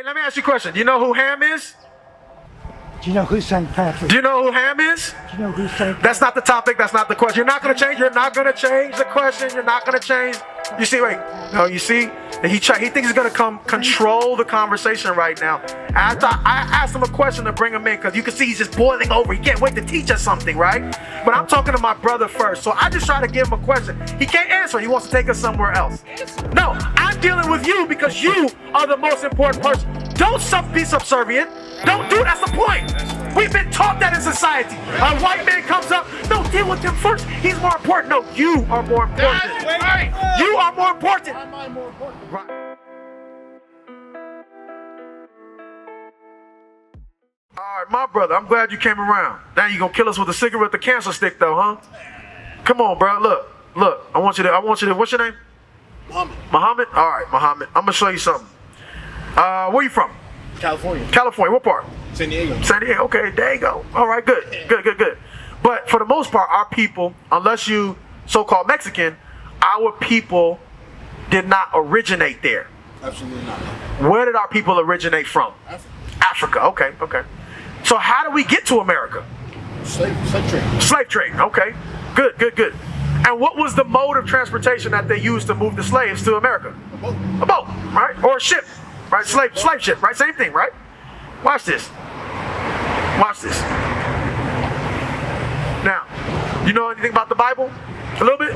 Hey, let me ask you a question. Do you know who Ham is? Do you know who St. Patrick? Do you know who Ham is? Do you know who St. Patrick? That's not the topic. That's not the question. You're not going to change. You're not going to change the question. You're not going to change. You see, wait. No, you see? He thinks he's going to come control the conversation right now. After I asked him a question to bring him in, because you can see he's just boiling over. He can't wait to teach us something, right? But I'm talking to my brother first. So I just try to give him a question. He can't answer. He wants to take us somewhere else. No, I'm dealing with you because you are the most important person. Don't be subservient. Don't do it. That's the point. We've been taught that in society. A white man comes up, no, deal with him first. He's more important. No, you are more important. Right. You are more important. I'm more important. Right. All right, my brother, I'm glad you came around. Now you gonna kill us with a cigarette, the cancer stick, though, huh? Come on, bro. Look. I want you to. What's your name? Muhammad. All right, Muhammad. I'm gonna show you something. Where you from? California. California. What part? San Diego. San Diego. Okay, there you go. All right, good. But for the most part, our people, unless you so-called Mexican, our people did not originate there. Absolutely not. Where did our people originate from? Africa. Okay. So how did we get to America? Slave trade. Slave trade. Okay. Good. And what was the mode of transportation that they used to move the slaves to America? A boat, right? Or a ship, right? Slave ship, right? Same thing, right? Watch this. Now, you know anything about the Bible? A little bit.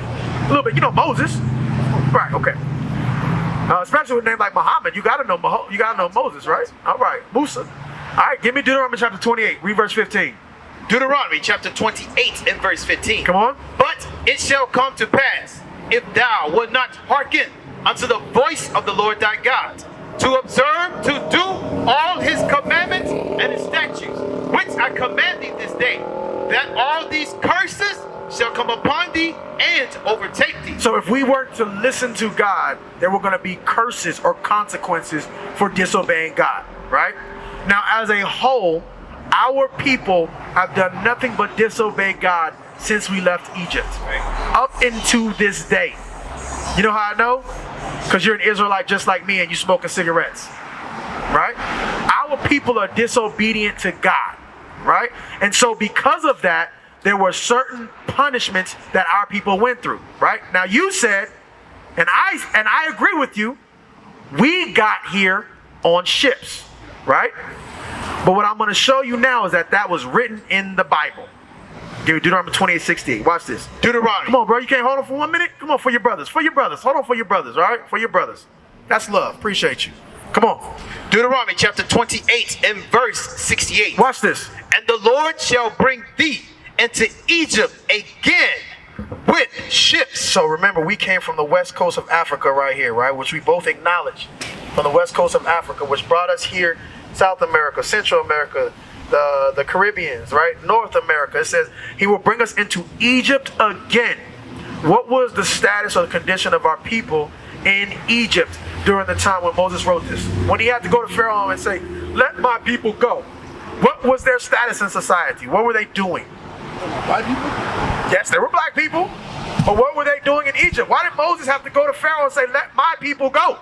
You know Moses, right? Okay. Especially with a name like Muhammad, you gotta know Moses, right? All right, Musa. All right, give me Deuteronomy chapter 28, read verse 15. Deuteronomy chapter 28 and verse 15. Come on. But it shall come to pass, if thou wilt not hearken unto the voice of the Lord thy God, to observe to do all his commandments and his statutes, which I command thee this day, that all these curses shall come upon thee and overtake thee. So if we weren't to listen to God, there were going to be curses or consequences for disobeying God, right? Now, as a whole, our people have done nothing but disobey God since we left Egypt, up into this day. You know how I know? Because you're an Israelite just like me and you smoking cigarettes, right? Our people are disobedient to God, right? And so because of that, there were certain punishments that our people went through, right? Now you said, and I agree with you, we got here on ships, right? But what I'm going to show you now is that was written in the Bible. Give me Deuteronomy 28:68. Watch this. Deuteronomy. Come on, bro. You can't hold on for 1 minute? Come on, for your brothers. Hold on for your brothers, all right? For your brothers. That's love. Appreciate you. Come on. Deuteronomy chapter 28 and verse 68. Watch this. And the Lord shall bring thee into Egypt again with ships. So remember, we came from the west coast of Africa right here, right? Which we both acknowledge. From the west coast of Africa, which brought us here, South America, Central America, the Caribbeans, right? North America. It says he will bring us into Egypt again. What was the status or the condition of our people in Egypt during the time when Moses wrote this? When he had to go to Pharaoh and say, let my people go. What was their status in society? What were they doing? Black people? Yes, they were black people. But what were they doing in Egypt? Why did Moses have to go to Pharaoh and say, let my people go?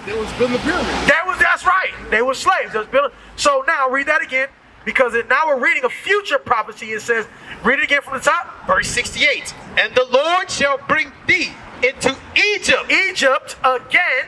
They was building the pyramids. That's right. They were slaves. They was building. So now read that again, because now we're reading a future prophecy. It says, read it again from the top. Verse 68. And the Lord shall bring thee into Egypt. Egypt again.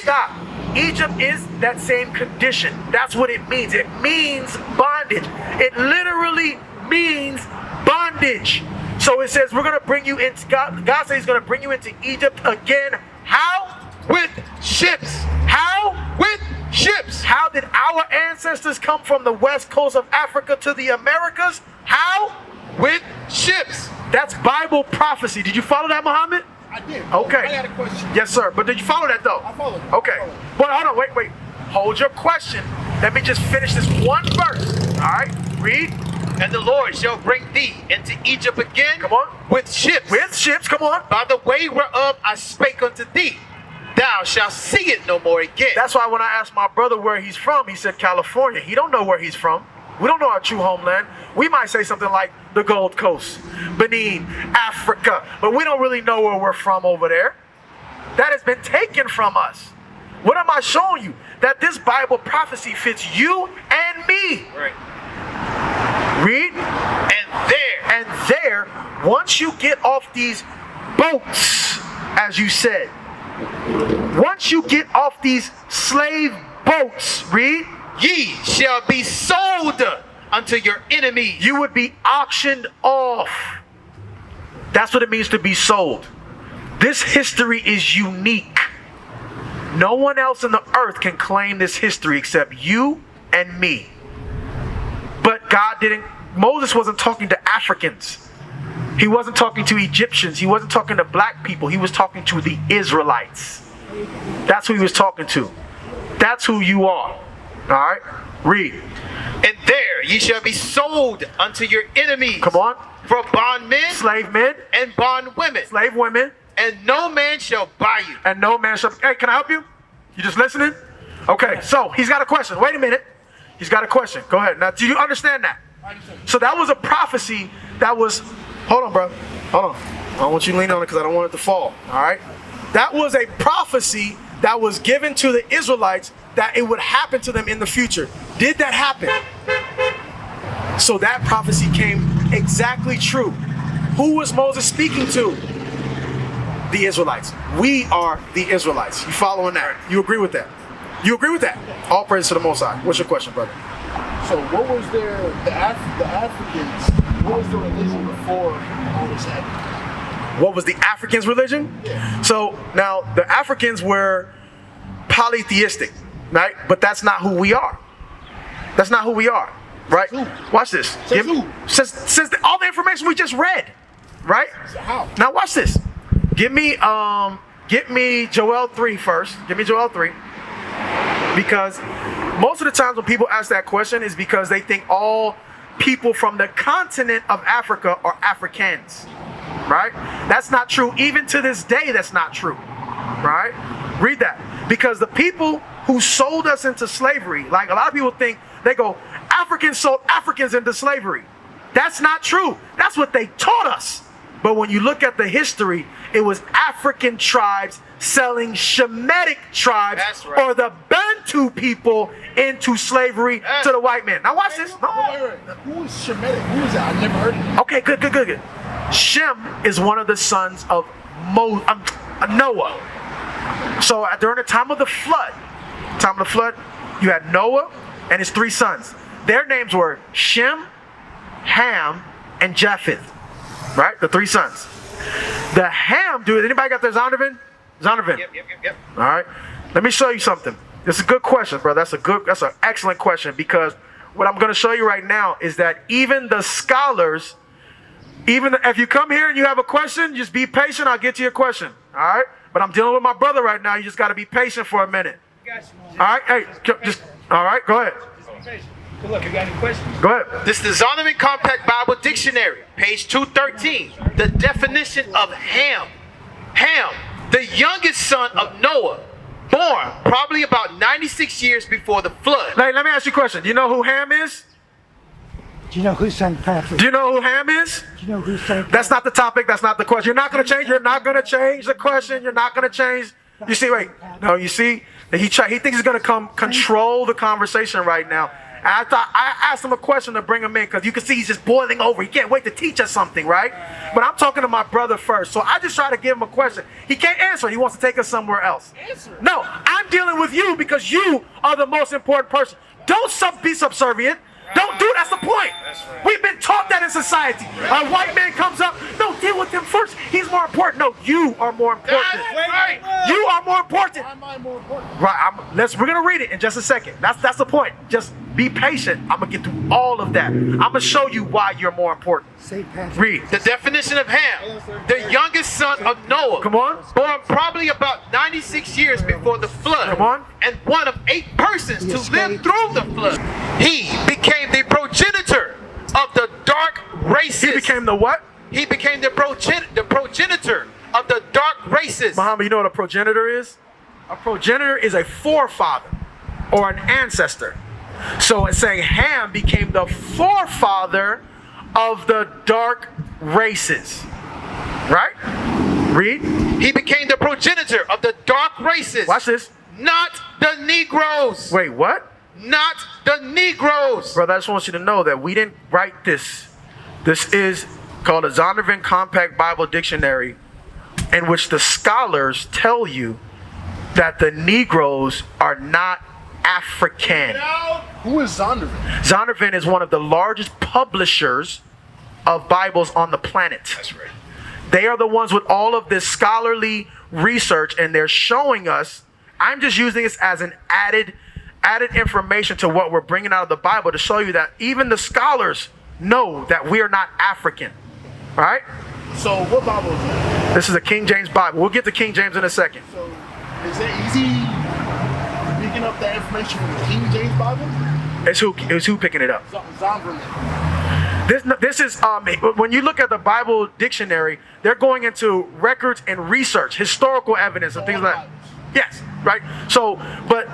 Stop. Egypt is that same condition. That's what it means. It means bondage. It literally means bondage. So it says we're going to bring you into, God says he's going to bring you into Egypt again. How? With ships. How? With ships. How did our ancestors come from the west coast of Africa to the Americas? How? With ships. That's Bible prophecy. Did you follow that, Muhammad? I did. Okay. I got a question. Yes, sir. But did you follow that, though? I followed. Okay. Well, hold on. Wait. Hold your question. Let me just finish this one verse. All right. Read. And the Lord shall bring thee into Egypt again. Come on. With ships. With ships. Come on. By the way whereof I spake unto thee, thou shalt see it no more again. That's why when I asked my brother where he's from, he said California. He don't know where he's from. We don't know our true homeland. We might say something like the Gold Coast, Benin, Africa, but we don't really know where we're from over there. That has been taken from us. What am I showing you? That this Bible prophecy fits you and me. Right. Read. And there, once you get off these boats, as you said, once you get off these slave boats, read, Ye shall be sold unto your enemies. you would be auctioned off. That's what it means to be sold. This history is unique. No one else on the earth can claim this history except you and me. But God didn't, Moses wasn't talking to Africans. He wasn't talking to Egyptians. He wasn't talking to black people. He was talking to the Israelites. That's who he was talking to. That's who you are. All right? Read. And there ye shall be sold unto your enemies. Come on. For bondmen, Slave men, and bondwomen. slave women, And no man shall buy you. and no man shall... Hey, can I help you? You just listening? Okay, so he's got a question. Wait a minute. He's got a question. Go ahead. Now, do you understand that? So that was a prophecy that was... Hold on, bro. Hold on. I don't want you to lean on it because I don't want it to fall. All right? That was a prophecy that was given to the Israelites that it would happen to them in the future. Did that happen? So that prophecy came exactly true. Who was Moses speaking to? The Israelites. We are the Israelites. You following that? You agree with that? You agree with that? All praise to the Most High. What's your question, brother? So what was the Africans, what was the religion before all this happened? What was the Africans' religion? Yeah. So now the Africans were polytheistic, right? But that's not who we are. That's not who we are, right? Says who? Watch this. Says who? Says all the information we just read, right? So how? Now watch this. Get me Joel 3 first. Give me Joel 3. Because most of the times when people ask that question is because they think all people from the continent of Africa are Africans, right? That's not true. Even to this day, that's not true, right? Read that. Because the people who sold us into slavery, like a lot of people think, they go, Africans sold Africans into slavery. That's not true. That's what they taught us. But when you look at the history, it was African tribes selling Shemitic tribes That's right. or the Bantu people into slavery to the white man. Now watch this. No. Wait. Who is Shemitic? Who is that? I never heard of it. Okay, good. Shem is one of the sons of Noah. So during the time of the flood, you had Noah and his 3 sons. Their names were Shem, Ham, and Japheth. Right? The 3 sons. The Ham dude, anybody got their Zondervan? Zondervan. Yep. All right. Let me show you something. This is a good question, bro. That's an excellent question, because what I'm going to show you right now is that even the scholars, if you come here and you have a question, just be patient. I'll get to your question. All right. But I'm dealing with my brother right now. You just got to be patient for a minute. All right. Hey, all right. Go ahead. Good luck. You got any questions? Go ahead. This is the Zondervan Compact Bible Dictionary, page 213. The definition of Ham. Ham, the youngest son of Noah, born probably about 96 years before the flood. Hey, let me ask you a question. Do you know who Ham is? Do you know who St. Patrick? Do you know who Ham is? Do you know who St. That's not the topic. That's not the question. You're not going to change the question. You're not going to change. You see, wait. No, you see? He thinks he's going to come control the conversation right now. And I asked him a question to bring him in because you can see he's just boiling over. He can't wait to teach us something, right? But I'm talking to my brother first. So I just try to give him a question. He can't answer. He wants to take us somewhere else. No, I'm dealing with you because you are the most important person. Don't be subservient. Don't do that's the point. We've been taught that in society. A white man comes up, no, deal with him first. He's more important. No, you are more important. Right. You are more important. Why am I more important? Right. We're gonna read it in just a second. That's the point. Just be patient. I'm gonna get through all of that. I'm gonna show you why you're more important. St. Patrick. Read. The definition of Ham, the youngest son of Noah. Come on. Born probably about 96 years before the flood. Come on. And one of 8 persons He to live escaped. through the flood. He became the progenitor of the dark races. He became the what? He became the progenitor of the dark races. Muhammad, you know what a progenitor is? A progenitor is a forefather or an ancestor. So it's saying Ham became the forefather of the dark races. Right? Read. He became the progenitor of the dark races. Watch this. not the Negroes. Wait, what? Not the Negroes. Brother, I just want you to know that we didn't write this. This is called a Zondervan Compact Bible Dictionary, in which the scholars tell you that the Negroes are not African. Who is Zondervan? Zondervan is one of the largest publishers of Bibles on the planet. That's right. They are the ones with all of this scholarly research, and they're showing us. I'm just using this as an added information to what we're bringing out of the Bible to show you that even the scholars know that we are not African. All right? So what Bible is that? This is a King James Bible. We'll get to King James in a second. So is it easy picking up that information from the King James Bible? It's who picking it up. Zondervan. This is when you look at the Bible dictionary, they're going into records and research, historical evidence and things like that. Yes, right. So, but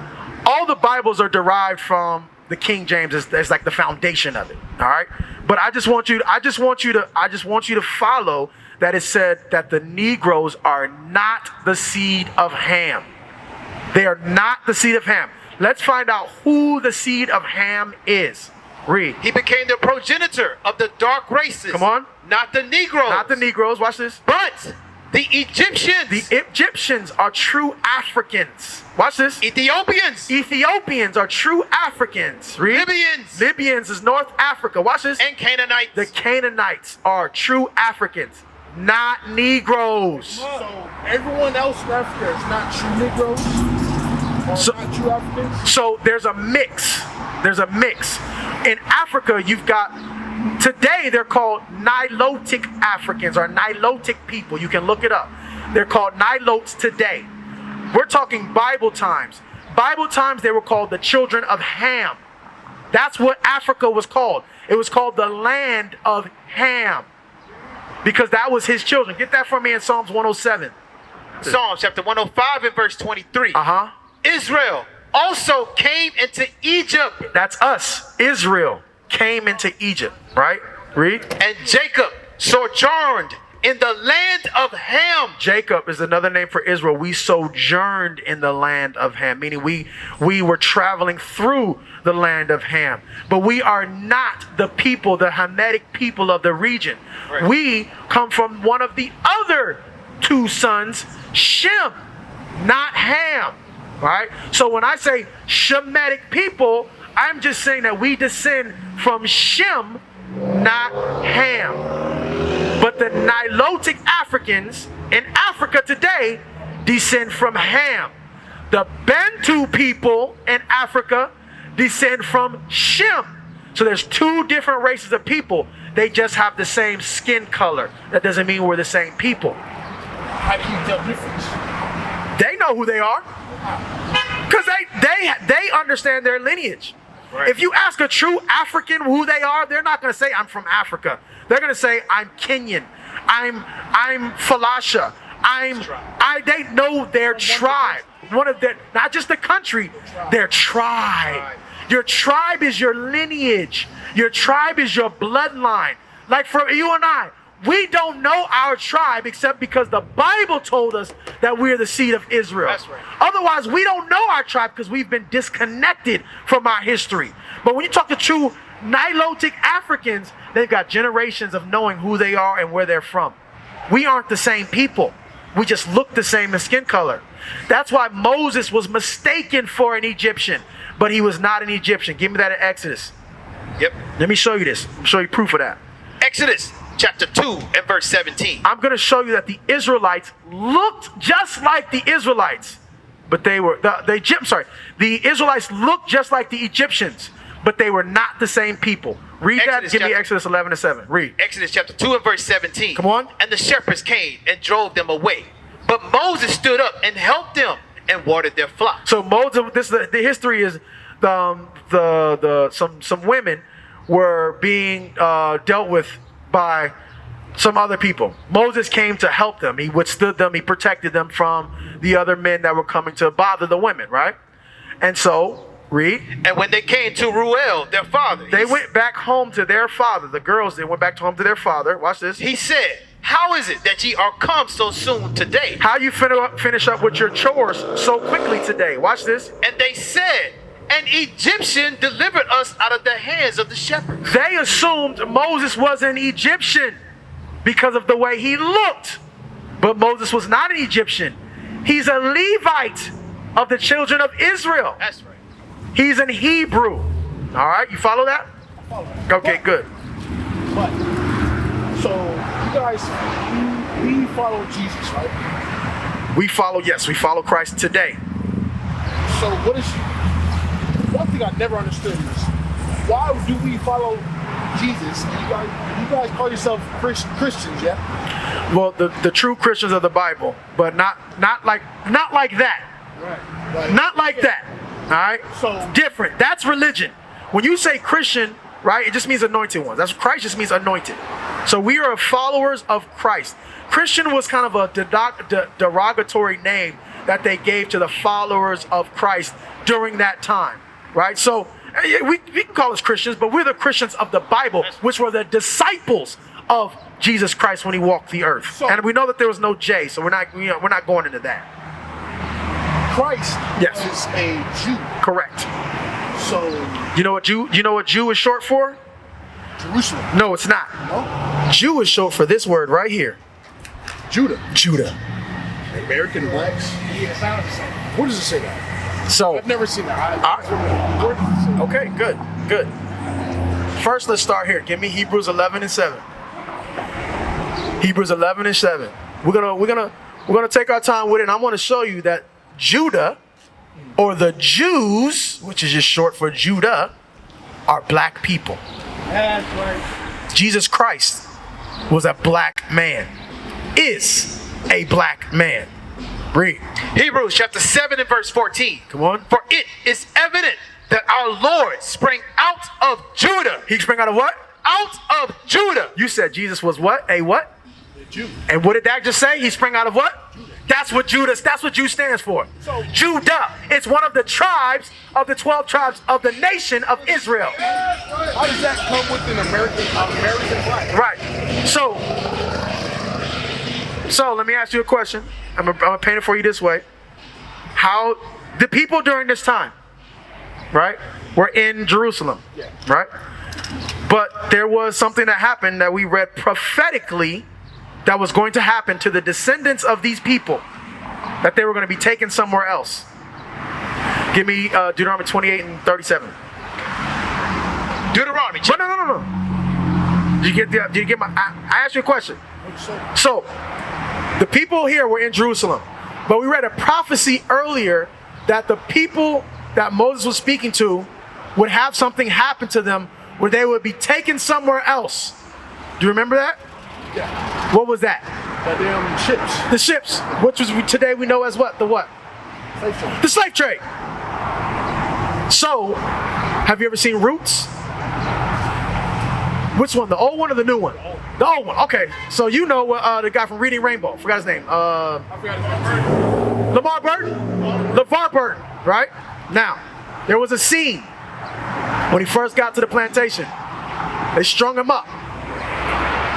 all the Bibles are derived from the King James. It's like the foundation of it. All right. But I just want you to follow that it said that the Negroes are not the seed of Ham. They are not the seed of Ham. Let's find out who the seed of Ham is. Read. He became the progenitor of the dark races. Come on. Not the Negroes. Not the Negroes. Watch this. But the Egyptians. The Egyptians are true Africans. Watch this. Ethiopians. Ethiopians are true Africans. Read. Libyans. Libyans is North Africa. Watch this. And Canaanites. The Canaanites are true Africans, not Negroes. So everyone else in Africa is not true Negroes? Or not true Africans? So there's a mix. There's a mix. In Africa, you've got, today they're called Nilotic Africans or Nilotic people. You can look it up. They're called Nilotes today. We're talking Bible times. Bible times, they were called the children of Ham. That's what Africa was called. It was called the land of Ham, because that was his children. Get that for me in Psalms 107. Psalms chapter 105 and verse 23. Israel also came into Egypt. That's us. Israel came into Egypt, right? Read. And Jacob sojourned in the land of Ham. Jacob is another name for Israel. We sojourned in the land of Ham, meaning we were traveling through the land of Ham. But we are not the people, the Hamitic people of the region. Right. We come from one of the other two sons, Shem, not Ham. Right? So when I say Shemitic people, I'm just saying that we descend from Shem, not Ham. But the Nilotic Africans in Africa today descend from Ham. The Bantu people in Africa descend from Shem. So there's two different races of people. They just have the same skin color. That doesn't mean we're the same people. How do you tell the difference? They know who they are. Because they understand their lineage. Right. If you ask a true African who they are, they're not going to say, I'm from Africa. They're going to say, I'm Kenyan. I'm Falasha. They know their tribe. One of their, not just the country, their tribe. Your tribe is your lineage. Your tribe is your bloodline. Like for you and I, we don't know our tribe except because the Bible told us that we're the seed of Israel. That's right. Otherwise, we don't know our tribe because we've been disconnected from our history. But when you talk to true Nilotic Africans, they've got generations of knowing who they are and where they're from. We aren't the same people. We just look the same in skin color. That's why Moses was mistaken for an Egyptian, but he was not an Egyptian. Give me that in Exodus. Yep. Let me show you this. I'll show you proof of that. Exodus chapter 2 and verse 17. I'm going to show you that the Israelites looked just like the Israelites, but they were the Israelites looked just like the Egyptians, but they were not the same people. Read Exodus that. Give me chapter- Exodus 11 and 7. Read. Exodus chapter 2 and verse 17. Come on. And the shepherds came and drove them away. But Moses stood up and helped them and watered their flock. So Moses, the history is some women were being dealt with by some other people. Moses came to help them. He withstood them. He protected them from the other men that were coming to bother the women, right? And so, read. And when they came to Ruel, their father, They went back home to their father. The girls, they went back home to their father. Watch this. he said, how is it that ye are come so soon today? How you finish up with your chores so quickly today? Watch this. And they said, an Egyptian delivered us out of the hands of the shepherds. They assumed Moses was an Egyptian because of the way he looked. But Moses was not an Egyptian. He's a Levite of the children of Israel. That's right. He's an Hebrew. All right, you follow that? Okay, good. But so you guys, we follow Jesus, right? We follow Christ today. So what is one thing I never understood is why do we follow Jesus? And you guys call yourself Christians, yeah? Well, the true Christians of the Bible, but not like that. Right. Not like that. All right? So- different. That's religion. When you say Christian, right, it just means anointed ones. That's Christ just means anointed. So we are followers of Christ. Christian was kind of a derogatory name that they gave to the followers of Christ during that time, right? So we can call us Christians, but we're the Christians of the Bible, which were the disciples of Jesus Christ when he walked the earth. So- and we know that there was no J, so we're not going into that. Christ Yes. is a Jew. Correct. So You know what Jew is short for? Jerusalem. No, it's not. No? Jew is short for this word right here. Judah. Judah. American blacks. Where does it say that? So I've never seen that. Where does it say that? okay, good. First, let's start here. Give me Hebrews 11:7. Hebrews 11:7. We're gonna take our time with it, and I want to show you that Judah, or the Jews, which is just short for Judah, are black people. That's right. Jesus Christ was a black man. Is a black man. Read. Hebrews chapter 7 and verse 14. Come on. For it is evident that our Lord sprang out of Judah. He sprang out of what? Out of Judah. You said Jesus was what? A what? The Jew. And what did that just say? He sprang out of what? That's what Jew stands for. So- Judah. It's one of the tribes of the 12 tribes of the nation of Israel. How does that come with an American black? Right. So let me ask you a question. I'm gonna paint it for you this way. How the people during this time, right, were in Jerusalem, Yeah. right? But there was something that happened that we read prophetically that was going to happen to the descendants of these people, that they were going to be taken somewhere else. Give me Deuteronomy 28 and 37. Deuteronomy But no. Did you get my? I asked you a question. So, the people here were in Jerusalem, but we read a prophecy earlier that the people that Moses was speaking to would have something happen to them where they would be taken somewhere else. Do you remember that? Yeah. What was that? The damn ships. The ships, which was today we know as what? The what? Slave trade. The slave trade. So, have you ever seen Roots? Which one? The old one or the new one? The old one. Okay. So you know the guy from Reading Rainbow. Forgot his name. I forgot his name. LeVar Burton? LeVar Burton, right? Now, there was a scene when he first got to the plantation. They strung him up.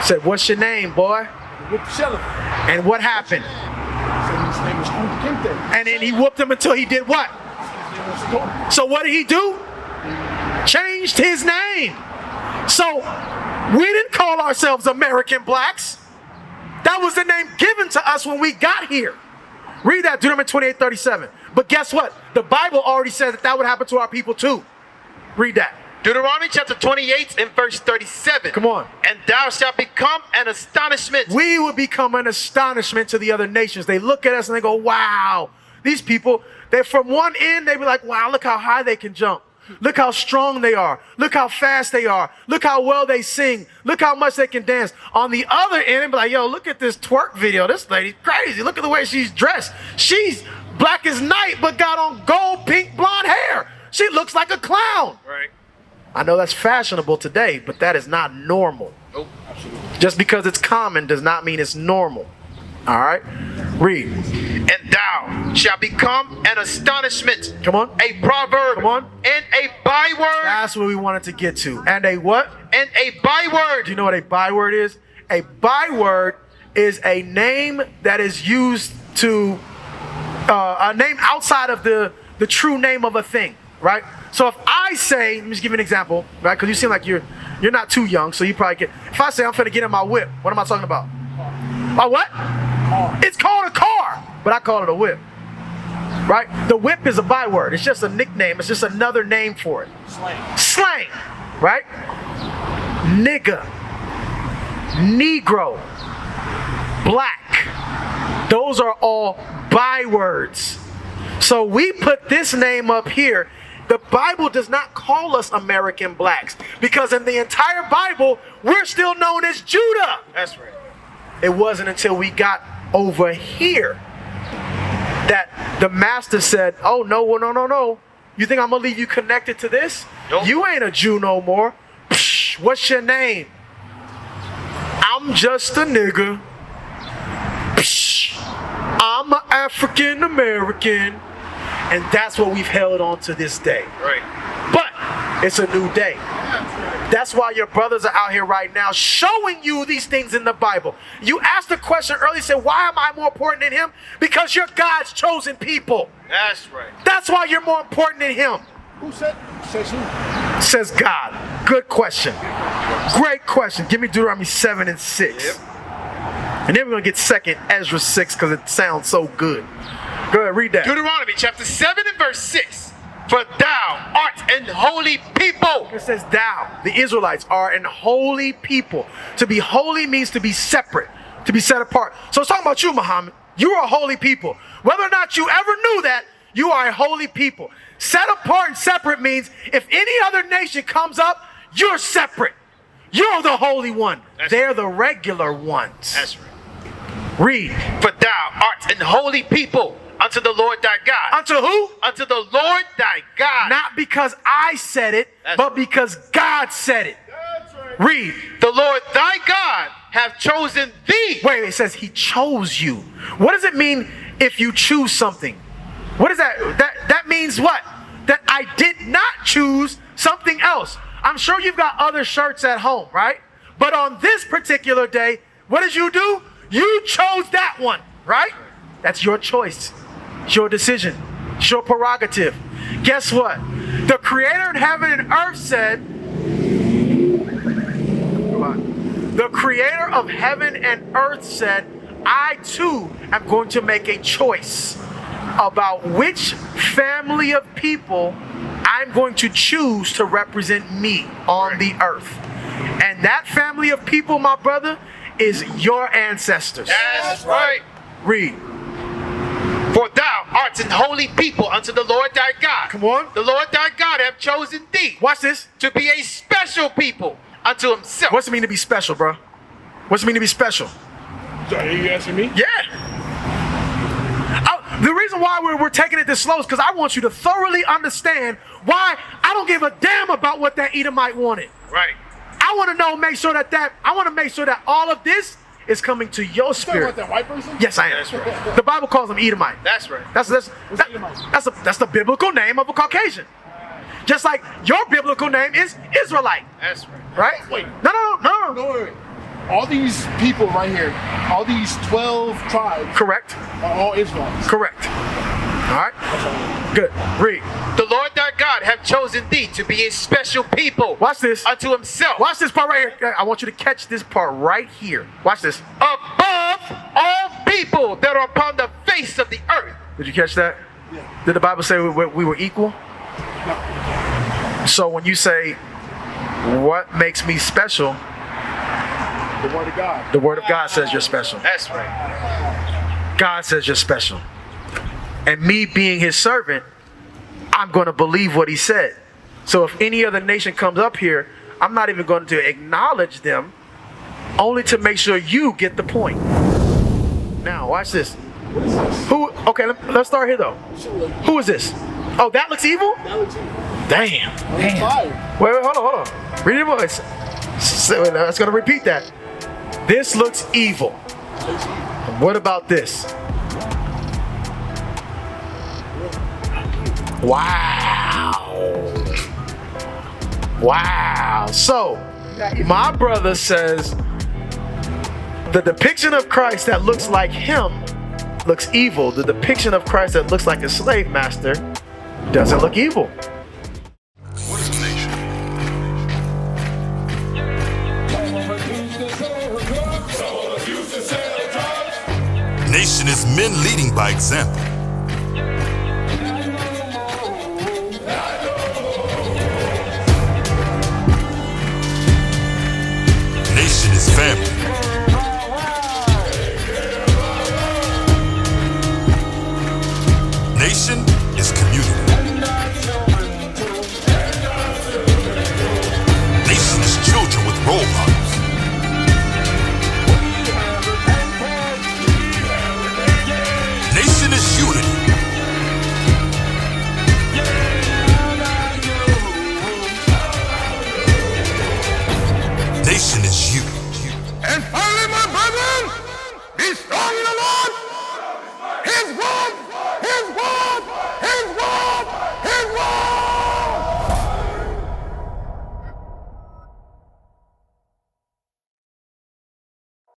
Said, "What's your name, boy?" With the sheriff. And what happened? So his name was Kente. And then he whooped him until he did what? His name was Tony. So what did he do? Changed his name. So we didn't call ourselves American blacks. That was the name given to us when we got here. Read that, Deuteronomy 28:37. But guess what? The Bible already says that would happen to our people too. Read that. Deuteronomy chapter 28 and verse 37. Come on. And thou shalt become an astonishment. We would become an astonishment to the other nations. They look at us and they go, wow, these people, they're from one end, they be like, wow, look how high they can jump. Look how strong they are. Look how fast they are. Look how well they sing. Look how much they can dance. On the other end, they be like, yo, look at this twerk video. This lady's crazy. Look at the way she's dressed. She's black as night, but got on gold, pink, blonde hair. She looks like a clown. Right. I know that's fashionable today, but that is not normal. Nope. Just because it's common does not mean it's normal. All right? Read. And thou shalt become an astonishment. Come on. A proverb. Come on. And a byword. That's what we wanted to get to. And a what? And a byword. Do you know what a byword is? A byword is a name that is used to a name outside of the true name of a thing, right? So if I say, let me just give you an example, right? Because you seem like you're not too young, so you probably get. If I say I'm finna get in my whip, what am I talking about? My what? It's called a car, but I call it a whip, right? The whip is a byword. It's just a nickname. It's just another name for it. Slang, right? Nigga, Negro, black. Those are all bywords. So we put this name up here. The Bible does not call us American blacks because in the entire Bible, we're still known as Judah. That's right. It wasn't until we got over here that the master said, oh, no. You think I'm going to leave you connected to this? Nope. You ain't a Jew no more. Psh, what's your name? I'm just a nigga. Psh, I'm an African American. And that's what we've held on to this day. Right. But it's a new day. That's why your brothers are out here right now showing you these things in the Bible. You asked the question earlier, said, why am I more important than him? Because you're God's chosen people. That's right. That's why you're more important than him. Who said? Says who? Says God. Good question. Great question. Give me Deuteronomy 7 and 6. Yep. And then we're going to get 2nd Ezra 6 because it sounds so good. Go ahead, read that. Deuteronomy chapter 7 and verse 6. For thou art an holy people. It says thou, the Israelites, are an holy people. To be holy means to be separate, to be set apart. So it's talking about you, Muhammad. You are a holy people. Whether or not you ever knew that, you are a holy people. Set apart and separate means if any other nation comes up, you're separate. You're the holy one. They're the regular ones. That's right. Read. For thou art an holy people unto the Lord thy God. Unto who? Unto the Lord thy God. Not because I said it, but because God said it. That's right. Read. The Lord thy God have chosen thee. Wait, it says he chose you. What does it mean if you choose something? What is that? That means what? That I did not choose something else. I'm sure you've got other shirts at home, right? But on this particular day, what did you do? You chose that one, right? That's your choice. It's your decision. It's your prerogative. Guess what? The creator of heaven and earth said, the creator of heaven and earth said, I too am going to make a choice about which family of people I'm going to choose to represent me on the earth. And that family of people, my brother, is your ancestors. That's right. Read. For thou art an holy people unto the Lord thy God. Come on. The Lord thy God have chosen thee. Watch this. To be a special people unto himself. What's it mean to be special, bro? What's it mean to be special? So, are you asking me? Yeah. The reason why we're taking it this slow is because I want you to thoroughly understand why I don't give a damn about what that Edomite wanted. Right. I want to make sure that all of this is coming to your You talking spirit. about that white person? Yes, I am. That's right. The Bible calls him Edomite. That's right. That's the biblical name of a Caucasian. Just like your biblical name is Israelite, That's right. right? Wait. No. No, wait. All these people right here, all these 12 tribes Correct. are all Israelites. Correct. All right. Good. Read. The Lord thy God have chosen thee to be a special people. Watch this. Unto himself. Watch this part right here. I want you to catch this part right here. Watch this. Above all people that are upon the face of the earth. Did you catch that? Yeah. Did the Bible say we were equal? No. So when you say, what makes me special? The word of God. The word of God says you're special. That's right. God says you're special. And me being his servant, I'm going to believe what he said. So if any other nation comes up here, I'm not even going to acknowledge them, only to make sure you get the point. Now, watch this. What is this? Who? Okay, let's start here though. Who is this? Oh, that looks evil? That looks evil. Damn. It's fire. Wait, hold on. Read your voice. So, let's gonna repeat that. This looks evil. What about this? Wow. So, my brother says, The depiction of Christ that looks like him looks evil. The depiction of Christ that looks like a slave master doesn't look evil. What is a nation? Nation is men leading by example.